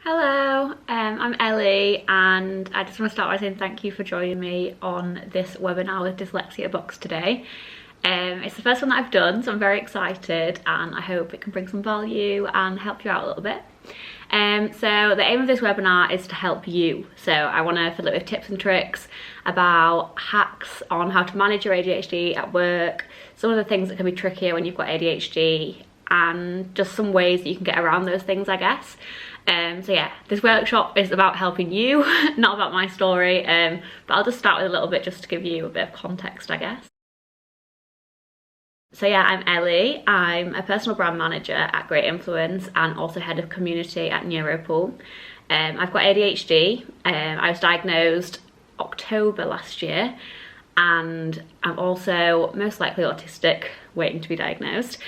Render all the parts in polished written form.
Hello, I'm Ellie and I just want to start by saying thank you for joining me on this webinar with Dyslexia Box today. It's the first one that I've done, so I'm very excited and I hope it can bring some value and help you out a little bit. So the aim of this webinar is to help you. So I want to fill it with tips and tricks about hacks on how to manage your ADHD at work, some of the things that can be trickier when you've got ADHD, and just some ways that you can get around those things, I guess. So yeah, this workshop is about helping you, not about my story, but I'll just start with a little bit just to give you a bit of context, I guess. So yeah, I'm Ellie. I'm a personal brand manager at Great Influence and also head of community at Neuropool. I've got ADHD. I was diagnosed October last year, and I'm also most likely autistic, waiting to be diagnosed.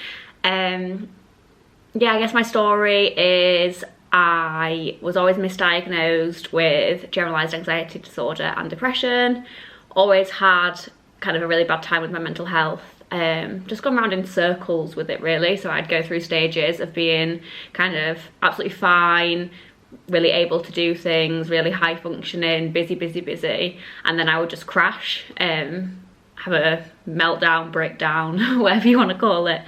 Yeah, I guess my story is I was always misdiagnosed with generalised anxiety disorder and depression, always had kind of a really bad time with my mental health, just gone around in circles with it really. So I'd go through stages of being kind of absolutely fine, really able to do things, really high functioning, busy, and then I would just crash, have a meltdown, breakdown, whatever you want to call it.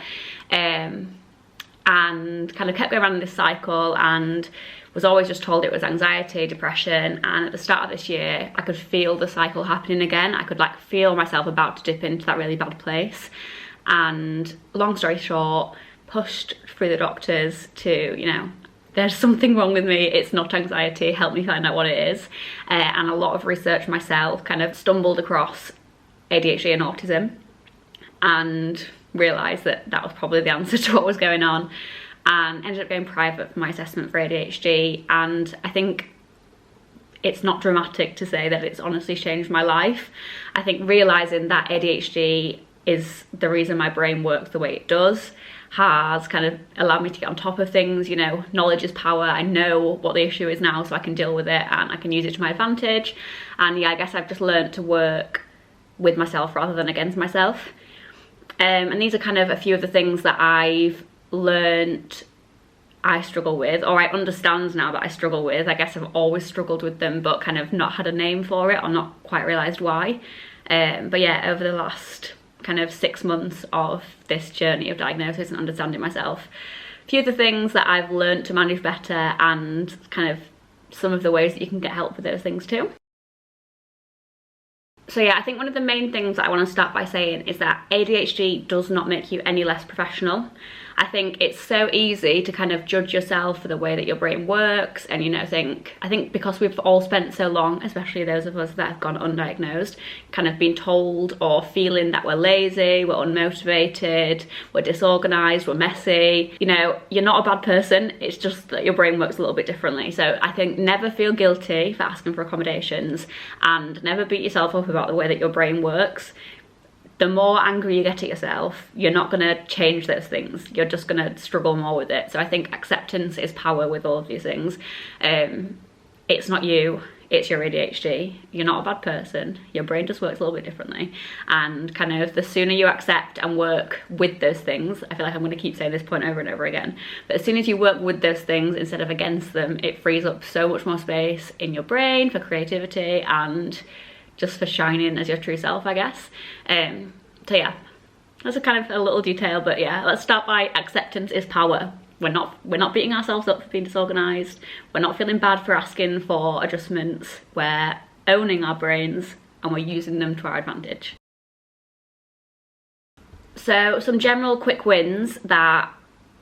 And kind of kept going around in this cycle and was always just told it was anxiety, depression, and at the start of this year I could feel the cycle happening again. I could like feel myself about to dip into that really bad place, and long story short, pushed through the doctors to, you know, there's something wrong with me, it's not anxiety, help me find out what it is. And a lot of research myself, kind of stumbled across ADHD and autism and realised that that was probably the answer to what was going on, and ended up going private for my assessment for ADHD. And I think it's not dramatic to say that it's honestly changed my life. I think realising that ADHD is the reason my brain works the way it does has kind of allowed me to get on top of things. You know, knowledge is power. I know what the issue is now, so I can deal with it and I can use it to my advantage. And yeah, I guess I've just learned to work with myself rather than against myself. And these are kind of a few of the things that I've learned I struggle with, or I understand now that I struggle with. I guess I've always struggled with them, but kind of not had a name for it or not quite realised why. But yeah, over the last kind of 6 months of this journey of diagnosis and understanding myself, a few of the things that I've learned to manage better, and kind of some of the ways that you can get help with those things too. So yeah, I think one of the main things that I want to start by saying is that ADHD does not make you any less professional. I think it's so easy to kind of judge yourself for the way that your brain works, and, you know, I think because we've all spent so long, especially those of us that have gone undiagnosed, kind of been told or feeling that we're lazy, we're unmotivated, we're disorganised, we're messy. You know, you're not a bad person, it's just that your brain works a little bit differently. So I think never feel guilty for asking for accommodations, and never beat yourself up about the way that your brain works. The more angry you get at yourself, you're not going to change those things. You're just going to struggle more with it. So I think acceptance is power with all of these things. It's not you, it's your ADHD. You're not a bad person. Your brain just works a little bit differently. And kind of the sooner you accept and work with those things, I feel like I'm going to keep saying this point over and over again, but as soon as you work with those things instead of against them, it frees up so much more space in your brain for creativity and just for shining as your true self, I guess. So yeah, that's a kind of a little detail, but yeah, let's start by acceptance is power. We're not beating ourselves up for being disorganised. We're not feeling bad for asking for adjustments. We're owning our brains and we're using them to our advantage. So some general quick wins that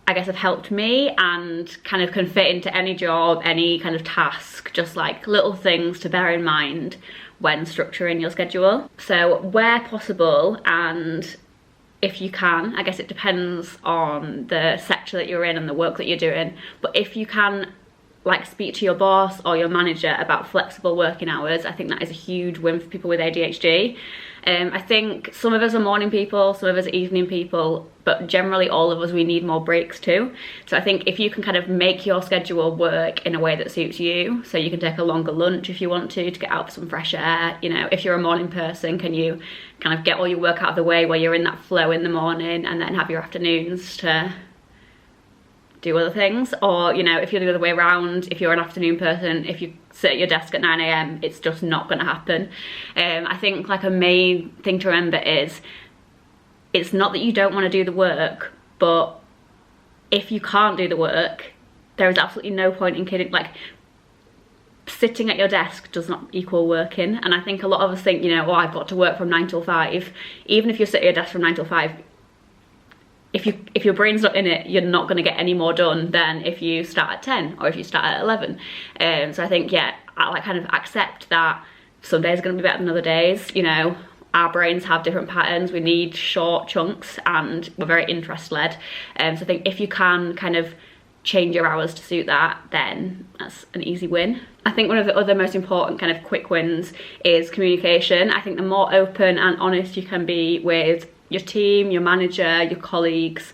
I guess have helped me and kind of can fit into any job, any kind of task, just like little things to bear in mind when structuring your schedule. So where possible, and if you can, I guess it depends on the sector that you're in and the work that you're doing, but if you can like speak to your boss or your manager about flexible working hours, I think that is a huge win for people with ADHD. I think some of us are morning people, some of us are evening people, but generally all of us, we need more breaks too. So I think if you can kind of make your schedule work in a way that suits you, so you can take a longer lunch if you want to get out for some fresh air. You know, if you're a morning person, can you kind of get all your work out of the way where you're in that flow in the morning, and then have your afternoons to do other things. Or, you know, if you're the other way around, if you're an afternoon person, if you sit at your desk at 9 AM, it's just not going to happen. I think like a main thing to remember is it's not that you don't want to do the work, but if you can't do the work, there is absolutely no point in kidding. Like, sitting at your desk does not equal working. And I think a lot of us think, you know, oh, I've got to work from 9 till 5. Even if you sit at your desk from 9 till 5, if your brain's not in it, you're not going to get any more done than if you start at 10 or if you start at 11. So I think, yeah, I like kind of accept that some days are going to be better than other days. You know, our brains have different patterns. We need short chunks and we're very interest led. So I think if you can kind of change your hours to suit that, then that's an easy win. I think one of the other most important kind of quick wins is communication. I think the more open and honest you can be with your team, your manager, your colleagues,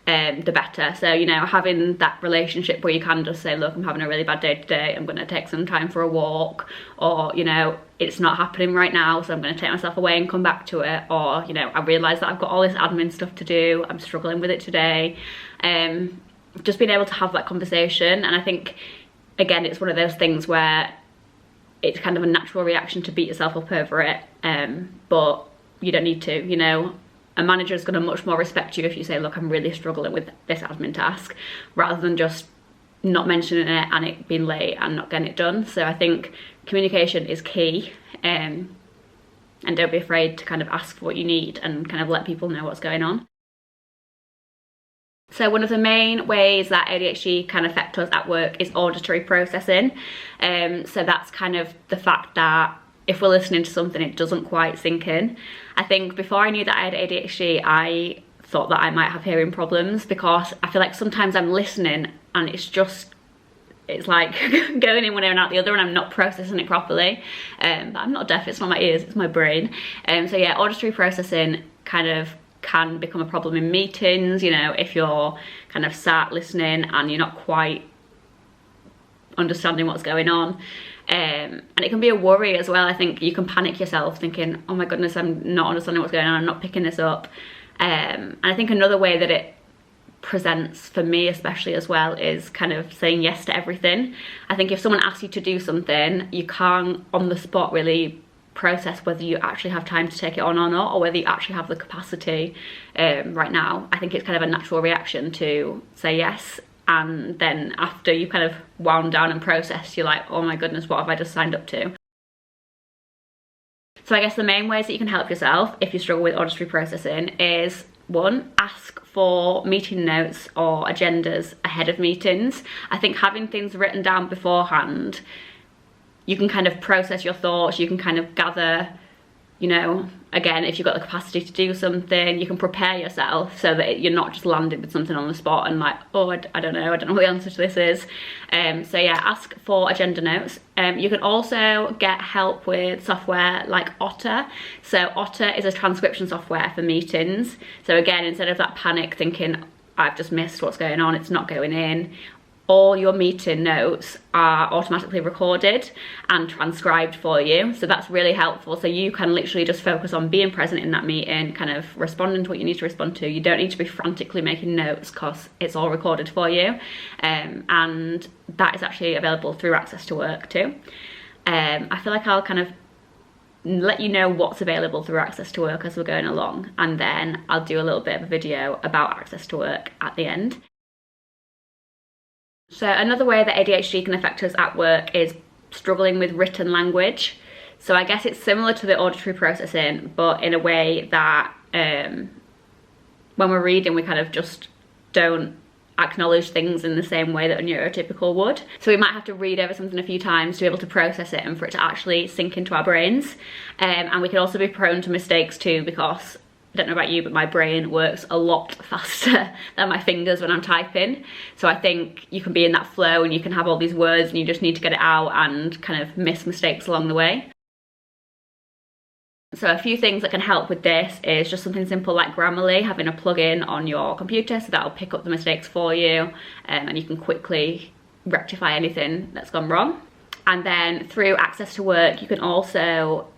the better. So, you know, having that relationship where you can just say, look, I'm having a really bad day today, I'm going to take some time for a walk, or, you know, it's not happening right now, so I'm going to take myself away and come back to it, or, you know, I realise that I've got all this admin stuff to do, I'm struggling with it today. Just being able to have that conversation. And I think, again, it's one of those things where it's kind of a natural reaction to beat yourself up over it, but you don't need to. You know, a manager is going to much more respect you if you say, look, I'm really struggling with this admin task, rather than just not mentioning it and it being late and not getting it done. So I think communication is key, and don't be afraid to kind of ask for what you need and kind of let people know what's going on. So one of the main ways that ADHD can affect us at work is auditory processing. So that's kind of the fact that if we're listening to something, it doesn't quite sink in. I think before I knew that I had ADHD, I thought that I might have hearing problems, because I feel like sometimes I'm listening and it's like going in one ear and out the other, and I'm not processing it properly. But I'm not deaf, it's not my ears, it's my brain. So yeah, auditory processing kind of can become a problem in meetings, you know, if you're kind of sat listening and you're not quite understanding what's going on. And it can be a worry as well. I think you can panic yourself thinking, oh my goodness, I'm not understanding what's going on, I'm not picking this up. And I think another way that it presents for me especially as well is kind of saying yes to everything. I think if someone asks you to do something, you can't on the spot really process whether you actually have time to take it on or not, or whether you actually have the capacity right now. I think it's kind of a natural reaction to say yes, and then after you kind of wound down and processed, you're like, oh my goodness, what have I just signed up to? So I guess the main ways that you can help yourself if you struggle with auditory processing is, one, ask for meeting notes or agendas ahead of meetings. I think having things written down beforehand, you can kind of process your thoughts, you can kind of gather, you know, again, if you've got the capacity to do something, you can prepare yourself so that you're not just landing with something on the spot and like, oh, I don't know what the answer to this is. So yeah, ask for agenda notes. You can also get help with software like Otter. So Otter is a transcription software for meetings. So again, instead of that panic thinking, I've just missed what's going on, it's not going in, all your meeting notes are automatically recorded and transcribed for you. So that's really helpful. So you can literally just focus on being present in that meeting, kind of responding to what you need to respond to. You don't need to be frantically making notes because it's all recorded for you. And that is actually available through Access to Work too. I feel like I'll kind of let you know what's available through Access to Work as we're going along, and then I'll do a little bit of a video about Access to Work at the end. So another way that ADHD can affect us at work is struggling with written language. So I guess it's similar to the auditory processing, but in a way that when we're reading, we kind of just don't acknowledge things in the same way that a neurotypical would. So we might have to read over something a few times to be able to process it and for it to actually sink into our brains. And we can also be prone to mistakes too, because I don't know about you, but my brain works a lot faster than my fingers when I'm typing. So I think you can be in that flow and you can have all these words and you just need to get it out and kind of miss mistakes along the way. So a few things that can help with this is just something simple like Grammarly, having a plugin on your computer so that'll pick up the mistakes for you, and you can quickly rectify anything that's gone wrong. And then through Access to Work, you can also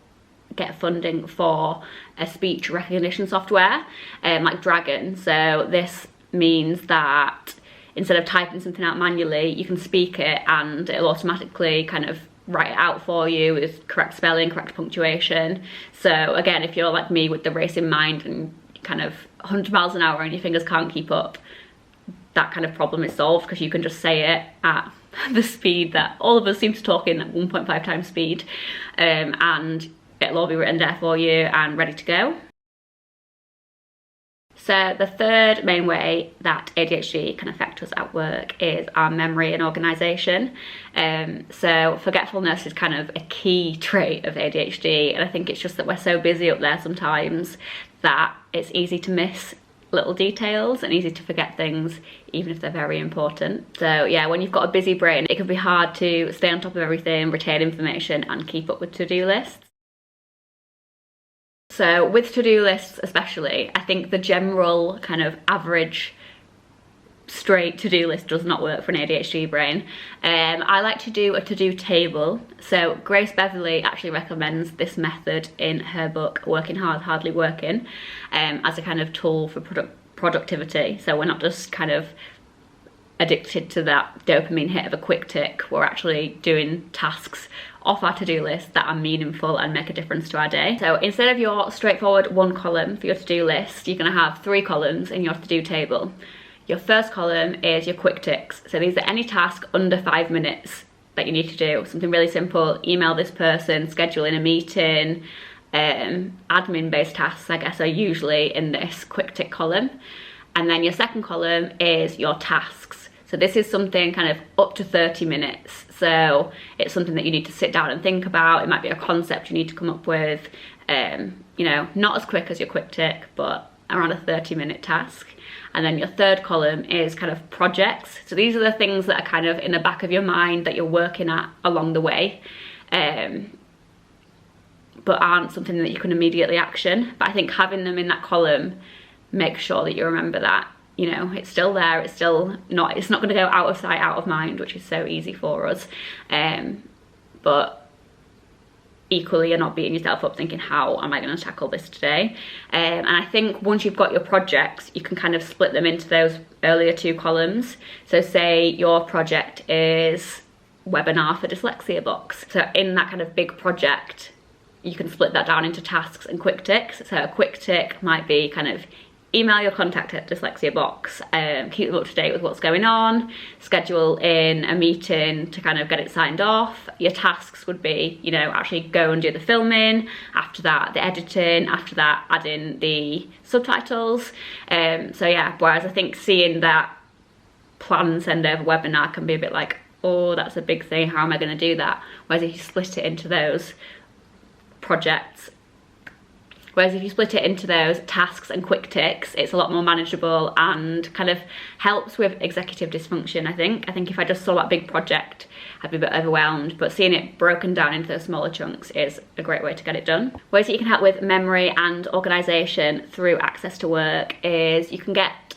get funding for a speech recognition software like Dragon. So this means that instead of typing something out manually, you can speak it and it'll automatically kind of write it out for you with correct spelling, correct punctuation. So again, if you're like me with the racing mind and kind of 100 miles an hour and your fingers can't keep up, that kind of problem is solved because you can just say it at the speed that all of us seem to talk in, at 1.5 times speed, and it'll all be written there for you and ready to go. So the third main way that ADHD can affect us at work is our memory and organisation. So forgetfulness is kind of a key trait of ADHD, and I think it's just that we're so busy up there sometimes that it's easy to miss little details and easy to forget things even if they're very important. So yeah, when you've got a busy brain, it can be hard to stay on top of everything, retain information and keep up with to-do lists. So with to-do lists especially, I think the general kind of average straight to-do list does not work for an ADHD brain. I like to do a to-do table. So Grace Beverley actually recommends this method in her book Working Hard, Hardly Working, as a kind of tool for productivity. So we're not just kind of addicted to that dopamine hit of a quick tick, we're actually doing tasks off our to-do list that are meaningful and make a difference to our day. So instead of your straightforward one column for your to-do list, you're going to have 3 columns in your to-do table. Your first column is your quick ticks. So these are any task under 5 minutes that you need to do. Something really simple: email this person, schedule in a meeting. Admin-based tasks, I guess, are usually in this quick tick column. And then your second column is your tasks. So this is something kind of up to 30 minutes. So it's something that you need to sit down and think about. It might be a concept you need to come up with, you know, not as quick as your quick tick, but around a 30-minute task. And then your third column is kind of projects. So these are the things that are kind of in the back of your mind that you're working at along the way, but aren't something that you can immediately action. But I think having them in that column makes sure that you remember that, you know, it's still there, it's not going to go out of sight, out of mind, which is so easy for us. But equally, you're not beating yourself up thinking, how am I going to tackle this today? And I think once you've got your projects, you can kind of split them into those earlier 2 columns. So say your project is webinar for dyslexia box. So in that kind of big project, you can split that down into tasks and quick ticks. So a quick tick might be kind of email your contact at dyslexia box, keep them up to date with what's going on, schedule in a meeting to kind of get it signed off. Your tasks would be, you know, actually go and do the filming, after that the editing, after that add in the subtitles. So yeah, whereas I think seeing that plan send over webinar can be a bit like, oh, that's a big thing, how am I going to do that? Whereas if you split it into those projects, whereas if you split it into those tasks and quick ticks, it's a lot more manageable and kind of helps with executive dysfunction, I think. I think if I just saw that big project, I'd be a bit overwhelmed, but seeing it broken down into those smaller chunks is a great way to get it done. Ways that you can help with memory and organisation through access to work is you can get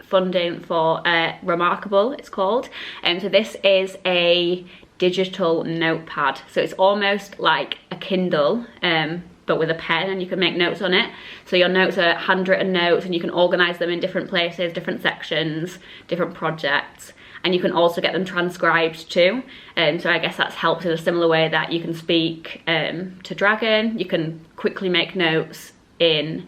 funding for Remarkable, it's called. So this is a digital notepad. So it's almost like a Kindle, but with a pen, and you can make notes on it. So your notes are handwritten notes and you can organise them in different places, different sections, different projects, and you can also get them transcribed too. So I guess that's helped in a similar way that you can speak to Dragon, you can quickly make notes in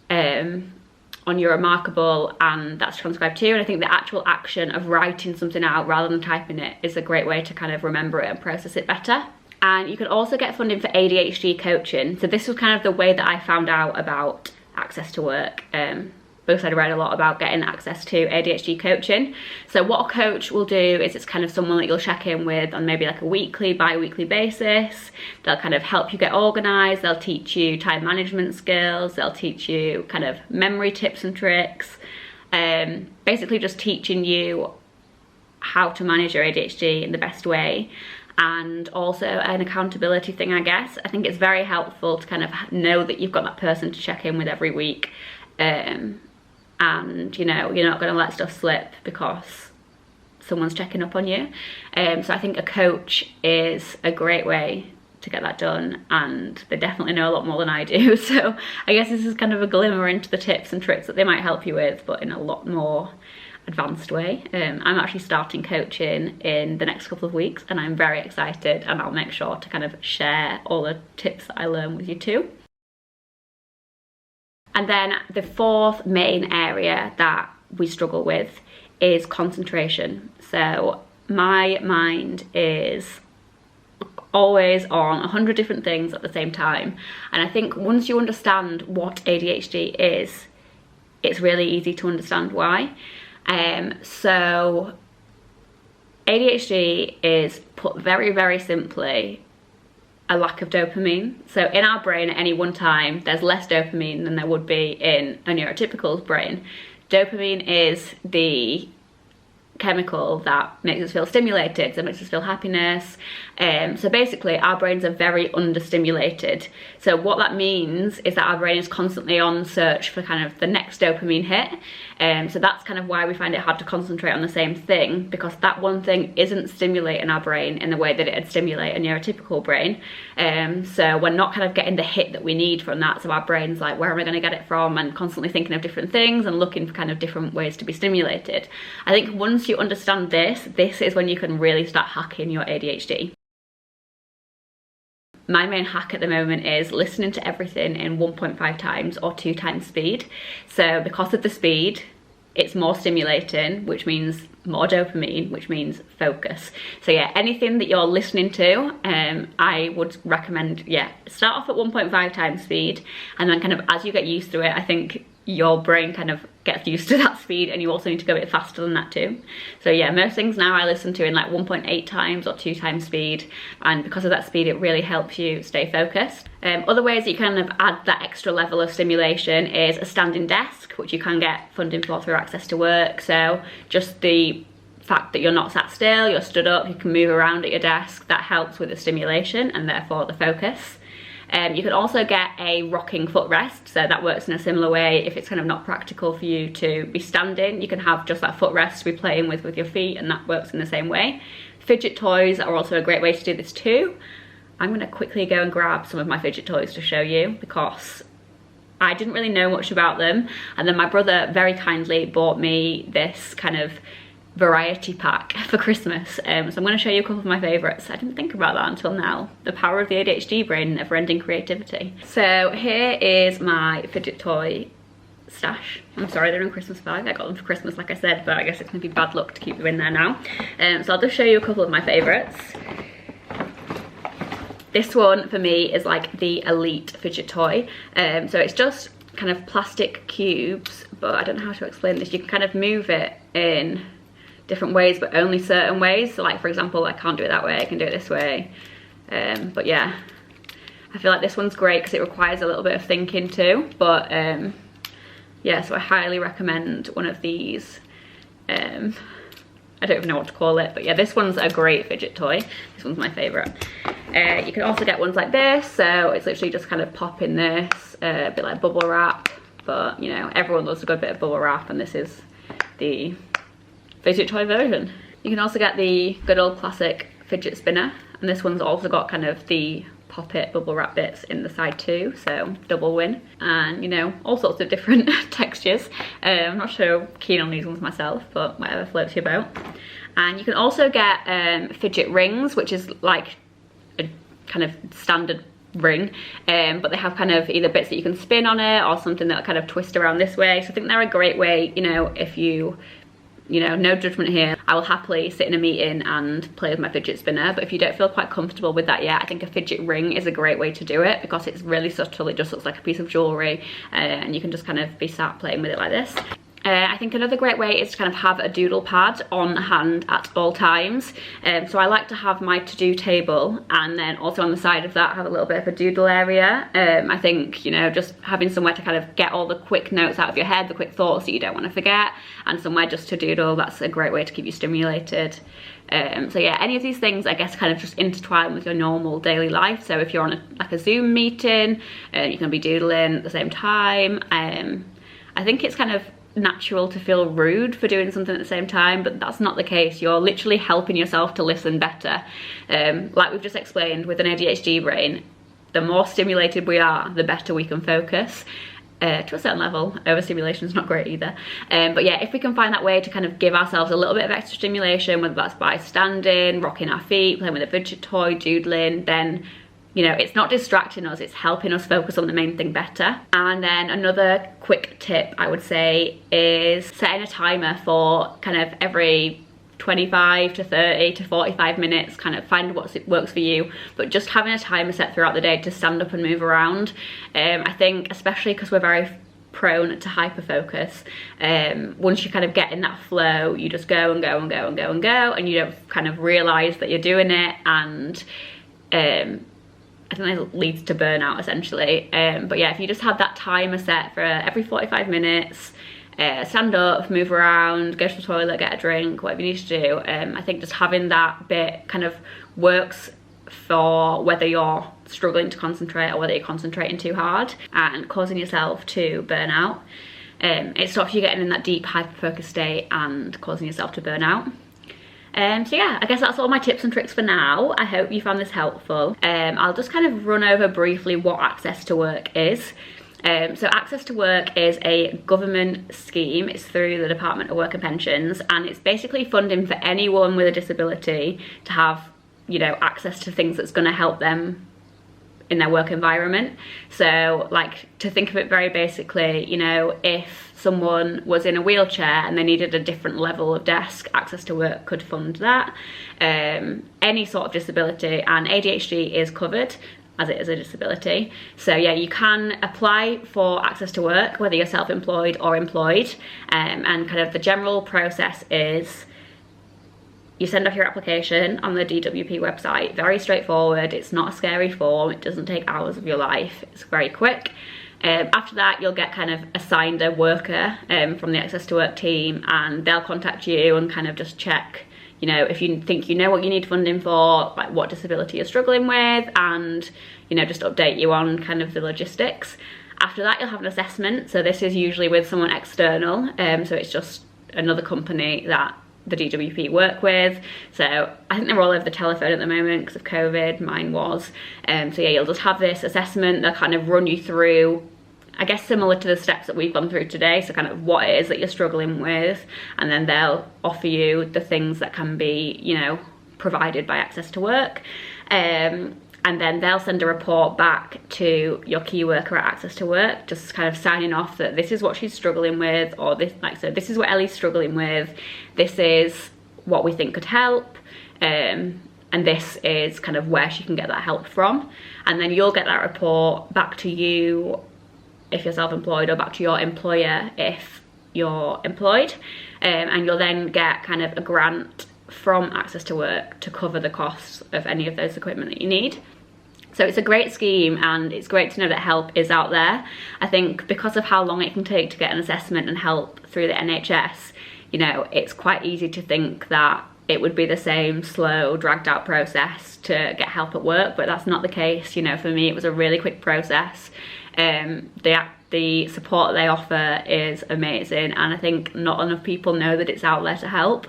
on your Remarkable, and that's transcribed too. And I think the actual action of writing something out rather than typing it is a great way to kind of remember it and process it better. And you can also get funding for ADHD coaching. So this was kind of the way that I found out about access to work, because I'd read a lot about getting access to ADHD coaching. So what a coach will do is it's kind of someone that you'll check in with on maybe like a weekly, bi-weekly basis. They'll kind of help you get organised, they'll teach you time management skills, they'll teach you kind of memory tips and tricks, basically just teaching you how to manage your ADHD in the best way. And also an accountability thing, I guess. I think it's very helpful to kind of know that you've got that person to check in with every week, and you know, you're not going to let stuff slip because someone's checking up on you. So I think a coach is a great way to get that done, and they definitely know a lot more than I do. So I guess this is kind of a glimmer into the tips and tricks that they might help you with, but in a lot more advanced way. I'm actually starting coaching in the next couple of weeks, and I'm very excited, and I'll make sure to kind of share all the tips that I learn with you too. And then the fourth main area that we struggle with is concentration. So my mind is always on 100 different things at the same time, and I think once you understand what ADHD is, it's really easy to understand why. So ADHD is, put very, very simply, a lack of dopamine. So in our brain at any one time, there's less dopamine than there would be in a neurotypical's brain. Dopamine is the chemical that makes us feel stimulated, so it makes us feel happiness. So basically our brains are very understimulated. So what that means is that our brain is constantly on search for kind of the next dopamine hit. So that's kind of why we find it hard to concentrate on the same thing, because that one thing isn't stimulating our brain in the way that it'd stimulate a neurotypical brain. So we're not kind of getting the hit that we need from that. So our brain's like, where am I going to get it from? And constantly thinking of different things and looking for kind of different ways to be stimulated. I think once you understand this is when you can really start hacking your ADHD. My main hack at the moment is listening to everything in 1.5 times or 2 times speed. So because of the speed, it's more stimulating, which means more dopamine, which means focus. So yeah, anything that you're listening to, I would recommend, start off at 1.5 times speed, and then kind of as you get used to it, I think your brain kind of gets used to that speed, and you also need to go a bit faster than that too. So yeah, most things now I listen to in like 1.8 times or 2 times speed, and because of that speed it really helps you stay focused. Other ways that you kind of add that extra level of stimulation is a standing desk, which you can get funding for through Access to Work. So just the fact that you're not sat still, you're stood up, you can move around at your desk, that helps with the stimulation and therefore the focus. You can also get a rocking footrest, so that works in a similar way. If it's kind of not practical for you to be standing, you can have just that footrest to be playing with your feet, and that works in the same way. Fidget toys are also a great way to do this too. I'm going to quickly go and grab some of my fidget toys to show you, because I didn't really know much about them, and then my brother very kindly bought me this kind of variety pack for Christmas. So I'm going to show you a couple of my favourites. I didn't think about that until now. The power of the ADHD brain, never-ending creativity. So here is my fidget toy stash. I'm sorry, they're in a Christmas bag. I got them for Christmas, like I said, but I guess it's going to be bad luck to keep them in there now. So I'll just show you a couple of my favourites. This one for me is like the elite fidget toy. So it's just kind of plastic cubes, but I don't know how to explain this. You can kind of move it in different ways, but only certain ways. So like, for example, I can't do it that way, I can do it this way. But yeah, I feel like this one's great because it requires a little bit of thinking too. But yeah, so I highly recommend one of these. I don't even know what to call it, but yeah, this one's a great fidget toy. This one's my favourite. You can also get ones like this, so it's literally just kind of pop in this, a bit like bubble wrap, but you know, everyone loves a good bit of bubble wrap, and this is the fidget toy version. You can also get the good old classic fidget spinner, and this one's also got kind of the pop it bubble wrap bits in the side too, so double win. And you know, all sorts of different textures. I'm not so keen on these ones myself, but whatever floats your boat. And you can also get fidget rings, which is like a kind of standard ring, but they have kind of either bits that you can spin on it or something that kind of twist around this way. So I think they're a great way, you know, if you know, no judgment here. I will happily sit in a meeting and play with my fidget spinner, but if you don't feel quite comfortable with that yet, I think a fidget ring is a great way to do it because it's really subtle. It just looks like a piece of jewellery, and you can just kind of be sat playing with it like this. I think another great way is to kind of have a doodle pad on hand at all times. So I like to have my to-do table, and then also on the side of that have a little bit of a doodle area. I think, you know, just having somewhere to kind of get all the quick notes out of your head, the quick thoughts that you don't want to forget, and somewhere just to doodle, that's a great way to keep you stimulated. So yeah, any of these things I guess kind of just intertwine with your normal daily life. So if you're on like a Zoom meeting, you can be doodling at the same time. I think it's kind of natural to feel rude for doing something at the same time, but that's not the case. You're literally helping yourself to listen better. Like we've just explained, with an ADHD brain, the more stimulated we are, the better we can focus. to a certain level. Overstimulation is not great either. But yeah, if we can find that way to kind of give ourselves a little bit of extra stimulation, whether that's by standing, rocking our feet, playing with a fidget toy, doodling, then you know, it's not distracting us, it's helping us focus on the main thing better. And then another quick tip I would say is setting a timer for kind of every 25 to 30 to 45 minutes, kind of find what works for you, but just having a timer set throughout the day to stand up and move around. I think especially because we're very prone to hyper focus, once you kind of get in that flow, you just go and go and go and go and go, and you don't kind of realize that you're doing it, and I think that leads to burnout essentially. But yeah, if you just have that timer set for every 45 minutes, stand up, move around, go to the toilet, get a drink, whatever you need to do, I think just having that bit kind of works for whether you're struggling to concentrate or whether you're concentrating too hard and causing yourself to burn out. It stops you getting in that deep hyper-focused state and causing yourself to burn out. So yeah, I guess that's all my tips and tricks for now. I hope you found this helpful. I'll just kind of run over briefly what Access to Work is. So Access to Work is a government scheme. It's through the Department of Work and Pensions, and it's basically funding for anyone with a disability to have, you know, access to things that's going to help them in their work environment. So like, to think of it very basically, you know, if someone was in a wheelchair and they needed a different level of desk, Access to Work could fund that. Any sort of disability, and ADHD is covered as it is a disability. So yeah, you can apply for Access to Work whether you're self-employed or employed, and kind of the general process is you send off your application on the DWP website. Very straightforward, it's not a scary form, it doesn't take hours of your life, it's very quick. After that, you'll get kind of assigned a worker from the Access to Work team, and they'll contact you and kind of just check, you know, if you think you know what you need funding for, like what disability you're struggling with, and, you know, just update you on kind of the logistics. After that, you'll have an assessment. So this is usually with someone external, so it's just another company that the DWP work with. So I think they're all over the telephone at the moment because of COVID, mine was. So yeah, you'll just have this assessment. They'll kind of run you through, I guess similar to the steps that we've gone through today, so kind of what it is that you're struggling with, and then they'll offer you the things that can be, you know, provided by Access to Work. And then they'll send a report back to your key worker at Access to Work, just kind of signing off that this is what she's struggling with, or this, like, so this is what Ellie's struggling with, this is what we think could help, and this is kind of where she can get that help from. And then you'll get that report back to you if you're self-employed, or back to your employer if you're employed, and you'll then get kind of a grant from Access to Work to cover the costs of any of those equipment that you need. So it's a great scheme, and it's great to know that help is out there. I think because of how long it can take to get an assessment and help through the NHS, you know, it's quite easy to think that it would be the same slow, dragged out process to get help at work, but that's not the case. You know, for me, it was a really quick process. The support they offer is amazing, and I think not enough people know that it's out there to help.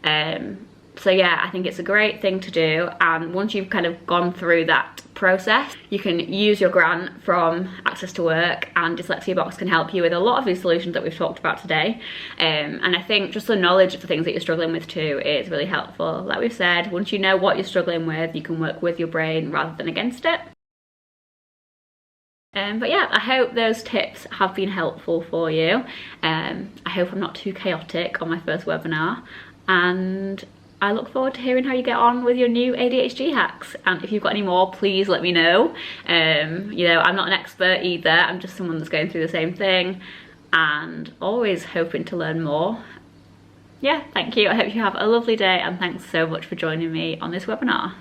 So yeah, I think it's a great thing to do, and once you've kind of gone through that process, you can use your grant from Access to Work, and Dyslexia Box can help you with a lot of these solutions that we've talked about today. And I think just the knowledge of the things that you're struggling with too is really helpful. Like we've said, once you know what you're struggling with, you can work with your brain rather than against it. But yeah, I hope those tips have been helpful for you. I hope I'm not too chaotic on my first webinar, and I look forward to hearing how you get on with your new ADHD hacks. And if you've got any more, please let me know. You know, I'm not an expert either, I'm just someone that's going through the same thing and always hoping to learn more. Yeah, thank you. I hope you have a lovely day, and thanks so much for joining me on this webinar.